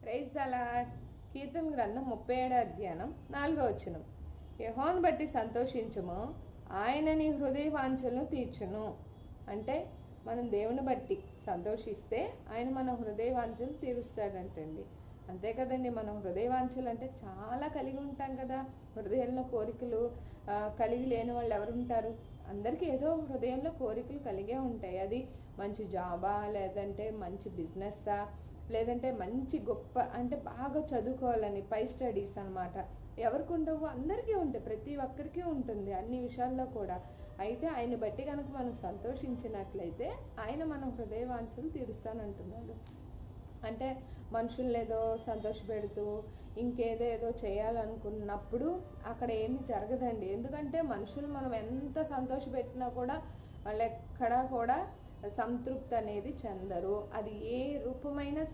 Praise the lord. కీర్తన గ్రంథం 37వ అధ్యాయం 4వ వచనం. యెహోవాను బట్టి సంతోషించుము, ఆయన నీ హృదయ వాంఛలను తీర్చును. అంటే మనం దేవుని బట్టి సంతోషిస్తే ఆయన మన హృదయ వాంఛలు తీరుస్తాడంటండి. అంతే కదండి, మనం హృదయ వాంఛలు అంటే చాలా కలిగి ఉంటాం కదా. హృదయంలో కోరికలు కలిగి లేని వాళ్ళు ఎవరుంటారు? అందరికీ ఏదో హృదయంలో కోరికలు కలిగే ఉంటాయి. అది మంచి జాబా, లేదంటే మంచి బిజినెస్సా, లేదంటే మంచి గొప్ప అంటే బాగా చదువుకోవాలని పై స్టడీస్ అనమాట. ఎవరికి ఉండవు? అందరికీ ఉంటాయి, ప్రతి ఒక్కరికి ఉంటుంది అన్ని విషయాల్లో కూడా. అయితే ఆయన బట్టి కనుక మనం సంతోషించినట్లయితే ఆయన మన హృదయ వాంఛలు తీరుస్తానంటున్నాడు. అంటే మనుషుల్ని ఏదో సంతోషపెడుతూ ఏదో చేయాలనుకున్నప్పుడు అక్కడ ఏమీ జరగదండి. ఎందుకంటే మనుషులు మనం ఎంత సంతోషపెట్టినా కూడా వాళ్ళు ఎక్కడా కూడా సంతృప్తి అనేది చెందరు. అది ఏ రూపమైన